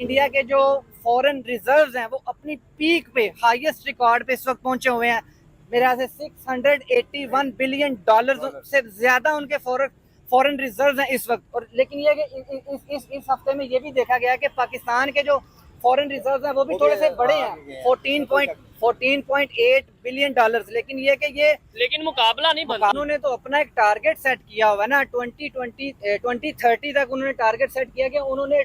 India के जो foreign reserves हैं वो अपनी पीक पे हाईएस्ट रिकॉर्ड पे इस वक्त पहुंचे हुए हैं। मेरे ख्याल से 681 बिलियन डॉलर से ज्यादा उनके फॉरेन रिजर्व्स हैं इस वक्त। और लेकिन ये कि इस हफ्ते में ये भी देखा गया कि पाकिस्तान के जो फॉरेन रिजर्व्स हैं वो भी थोड़े से बड़े हैं, 14.8 बिलियन डॉलर्स। लेकिन ये कि ये मुकाबला नहीं बना। उन्होंने तो अपना एक टारगेट सेट किया हुआ है ना, 2030 तक उन्होंने टारगेट सेट किया कि उन्होंने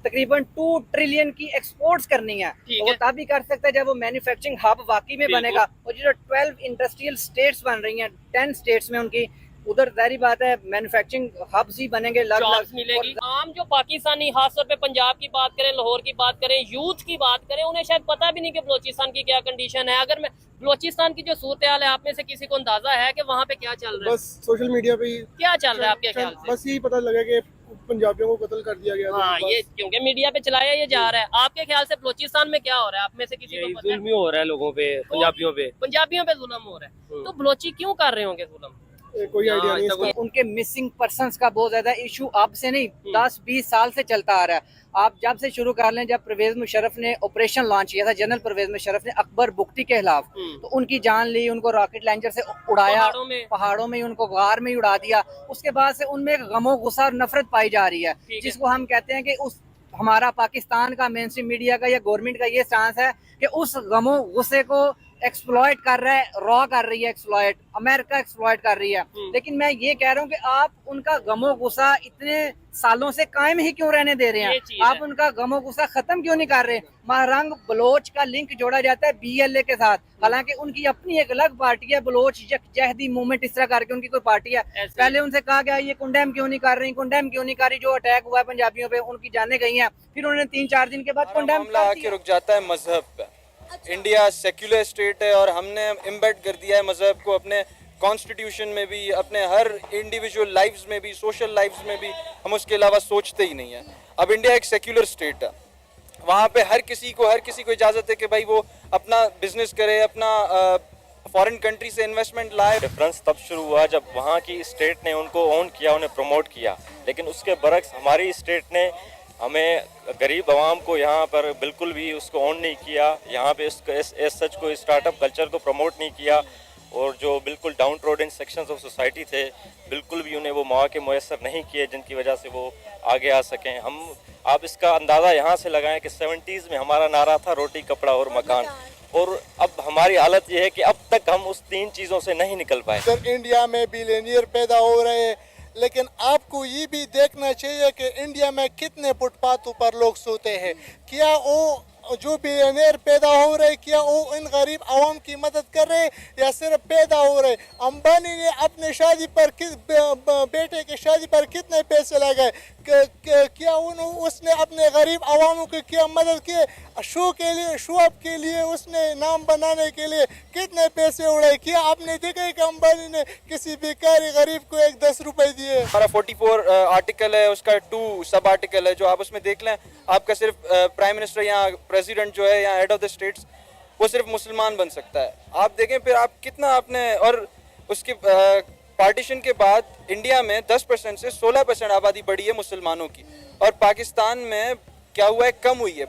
तकरीबन 2 ट्रिलियन की एक्सपोर्ट्स करनी है। तो वो तब भी कर सकते हैं जब वो मैन्युफैक्चरिंग हब वाकई में बनेगा। और जो 12 इंडस्ट्रियल स्टेट्स बन रही हैं, 10 स्टेट्स में उनकी, उधर जारी बात है मैन्युफैक्चरिंग हब्स ही बनेंगे, जॉब्स मिलेगी। आम जो पाकिस्तानी, खासतौर पे पंजाब की बात करें, लाहौर की बात करें, यूथ की बात करें, उन्हें शायद पता भी नहीं कि बलोचिस्तान की क्या कंडीशन है। अगर मैं बलोचिस्तान की जो सूरत हाल है, आप में से किसी को अंदाजा है कि वहाँ पे क्या चल रहा है? बस सोशल मीडिया पे ही क्या चल रहा है आपके ख्याल से? बस यही पता लगा कि पंजाबियों को कत्ल कर दिया गया। हाँ, ये क्योंकि मीडिया पे चलाया ये जा रहा है। आपके ख्याल से बलोचिस्तान में क्या हो रहा है? आप में से किसी को पता है? जुल्म हो रहा है लोगों पे, पंजाबियों पे जुल्म हो रहा है। तो बलोची क्यों कर रहे होंगे जुल्म? कोई आइडिया नहीं इसका। उनके मिसिंग पर्संस का बहुत ज्यादा इशू अब से नहीं 10-20 साल से चलता आ रहा है। आप जब से शुरू कर लें, जब परवेज मुशर्रफ ने ऑपरेशन लॉन्च किया था, जनरल परवेज मुशर्रफ ने अकबर बुख्ती के खिलाफ, तो उनकी जान ली, उनको रॉकेट लॉन्चर से उड़ाया, पहाड़ों में ही उनको गार में ही उड़ा दिया। उसके बाद से उनमें एक गमो गुस्सा और नफरत पाई जा रही है, जिसको हम कहते हैं कि उस हमारा पाकिस्तान का मेन स्ट्रीम मीडिया का या गवर्नमेंट का ये स्टांस है कि उस गमो गुस्से को एक्सप्लॉइट कर रहा है, रॉ कर रही है एक्सप्लॉइट, अमेरिका एक्सप्लॉइट कर रही है। लेकिन मैं ये कह रहा हूँ कि आप उनका गमो गुस्सा इतने सालों से कायम ही क्यों रहने दे रहे हैं? आप उनका गमो गुस्सा खत्म क्यों नहीं कर रहे? महारंग बलोच का लिंक जोड़ा जाता है BLA के साथ, हालांकि उनकी अपनी एक अलग पार्टी है, बलोच यकजहदी मूवमेंट, इस तरह करके उनकी कोई पार्टी है। पहले उनसे कहा गया ये कंडेम क्यों नहीं कर रही, जो अटैक हुआ है पंजाबियों पे, उनकी जाने गई हैं। फिर उन्होंने 3-4 दिन के बाद कंडेम आके रुक जाता है मजहब पे। इंडिया सेक्युलर स्टेट है और हमने इम्बेड कर दिया है मजहब को अपने कॉन्स्टिट्यूशन में भी, अपने हर इंडिविजुअल लाइफ्स में भी, सोशल लाइफ्स में भी। हम उसके अलावा सोचते ही नहीं है। अब इंडिया एक सेक्युलर स्टेट है, वहाँ पे हर किसी को इजाज़त है कि भाई वो अपना बिजनेस करे, अपना फॉरेन कंट्री से इन्वेस्टमेंट लाए। डिफरेंस तब शुरू हुआ जब वहाँ की स्टेट ने उनको ओन किया, उन्हें प्रमोट किया। लेकिन उसके बरक्स हमारी स्टेट ने हमें गरीब आवाम को यहाँ पर बिल्कुल भी उसको ऑन नहीं किया। यहाँ पे सच को स्टार्टअप कल्चर को प्रमोट नहीं किया। और जो बिल्कुल down trodden sections of society थे, बिल्कुल भी उन्हें वो मौके मुयसर नहीं किए जिनकी वजह से वो आगे आ सकें। आप इसका अंदाज़ा यहाँ से लगाएं कि 70s में हमारा नारा था रोटी, कपड़ा और मकान, और अब हमारी हालत ये है कि अब तक हम उस 3 चीज़ों से नहीं निकल पाए। सर, इंडिया में बिलियनियर पैदा हो रहे हैं, लेकिन आपको ये भी देखना चाहिए कि इंडिया में कितने फुटपाथों पर लोग सोते हैं। क्या वो जो बिलियनियर पैदा हो रहे, क्या वो इन गरीब आवाम की मदद कर रहे या सिर्फ पैदा हो रहे? अंबानी ने अपने शादी पर बेटे की शादी पर कितने पैसे लगाए? क्या उसने अपने गरीब आवामों की क्या मदद की? शो अप के लिए उसने नाम बनाने के लिए कितने पैसे उड़ाए? क्या आपने देखा कि अंबानी ने किसी बेकारी गरीब को 10 रुपए दिए? हमारा 44 आर्टिकल है, उसका 2 सब आर्टिकल है, जो आप उसमें देख लें। आपका सिर्फ प्राइम मिनिस्टर या प्रेसिडेंट जो है या हेड ऑफ द स्टेट्स, वो सिर्फ मुसलमान बन सकता है। आप देखें फिर आप कितना आपने, और उसके पार्टीशन के बाद इंडिया में 10% से 16% आबादी बढ़ी है मुसलमानों की, और पाकिस्तान में क्या हुआ है, कम हुई है,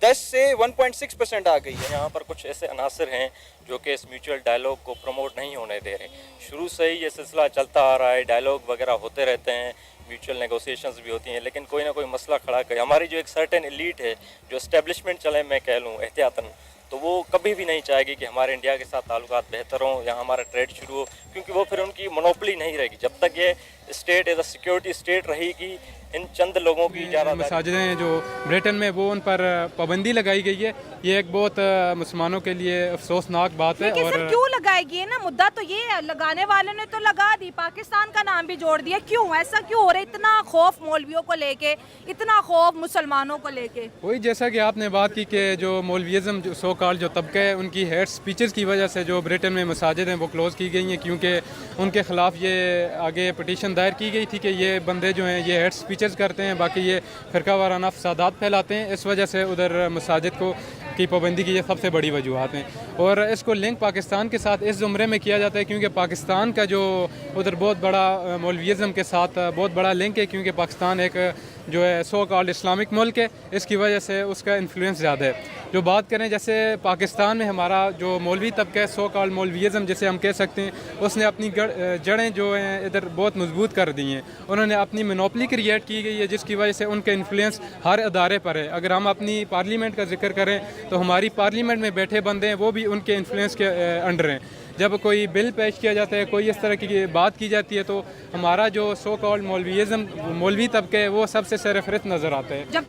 10 से 1.6% आ गई है। यहाँ पर कुछ ऐसे अनासर हैं जो कि इस म्यूचुअल डायलॉग को प्रमोट नहीं होने दे रहे। शुरू से ही ये सिलसिला चलता आ रहा है, डायलॉग वगैरह होते रहते हैं, म्यूचुअल नेगोशिएशंस भी होती हैं, लेकिन कोई ना कोई मसला खड़ा करे। हमारी जो एक सर्टेन एलीट है, जो एस्टेब्लिशमेंट चले मैं कह लूँ एहतियातन, तो वो कभी भी नहीं चाहेगी कि हमारे इंडिया के साथ ताल्लुकात बेहतर हों या हमारा ट्रेड शुरू हो, क्योंकि वो फिर उनकी मोनोपोली नहीं रहेगी। जब तक ये state as a security state रहेगी, इन चंद लोगों की ज़्यादा मसाजिदें जो ब्रिटेन में, वो उन पर पाबंदी लगाई गई है। ये एक बहुत मुसलमानों के लिए अफसोसनाक बात है। और सर क्यों लगाएगी? है ना, मुद्दा तो ये है, लगाने वाले ने तो लगा दी, पाकिस्तान का नाम भी जोड़ दिया। क्यों ऐसा क्यों हो रहा है? इतना खौफ मौलवियों को लेके, इतना खौफ मुसलमानों को लेके? वही जैसा कि आपने बात की कि जो मौलविज़म जो सो कॉल्ड जो तबका है, उनकी हेट स्पीचेस की वजह से जो ब्रिटेन में मसाजिद हैं वो क्लोज़ की गई हैं, क्योंकि उनके ख़िलाफ़ ये आगे पटिशन दायर की गई थी कि ये बंदे जो हैं ये हेट स्पीचेस करते हैं, बाकी ये फ़िरका वाराना फसादात फैलाते हैं। इस वजह से उधर मसाजिद की पाबंदी की ये सबसे बड़ी वजूहत हैं। और इसको लिंक पाकिस्तान के साथ इस ज़ुमरे में किया जाता है, क्योंकि पाकिस्तान का जो उधर बहुत बड़ा मौलविज़म के साथ बहुत बड़ा लिंक है, क्योंकि पाकिस्तान एक जो है सो कॉल्ड इस्लामिक मुल्क है, इसकी वजह से उसका इन्फ्लुएंस ज़्यादा है। जो बात करें जैसे पाकिस्तान में हमारा जो मौलवी तबका है, सो कॉल्ड मौलवीज़म जिसे हम कह सकते हैं, उसने अपनी जड़ें जो हैं इधर बहुत मजबूत कर दी हैं। उन्होंने अपनी मोनोपली क्रिएट की गई है जिसकी वजह से उनका इन्फ्लुएंस हर अदारे पर है। अगर हम अपनी पार्लियामेंट का जिक्र करें तो हमारी पार्लियामेंट में बैठे बंदे हैं वो भी उनके इन्फ्लुएंस के अंडर हैं। जब कोई बिल पेश किया जाता है, कोई इस तरह की बात की जाती है, तो हमारा जो सो कॉल्ड मौलवीज़म मौलवी तबका है वो सबसे सरफहरिस्त नज़र आता है। जब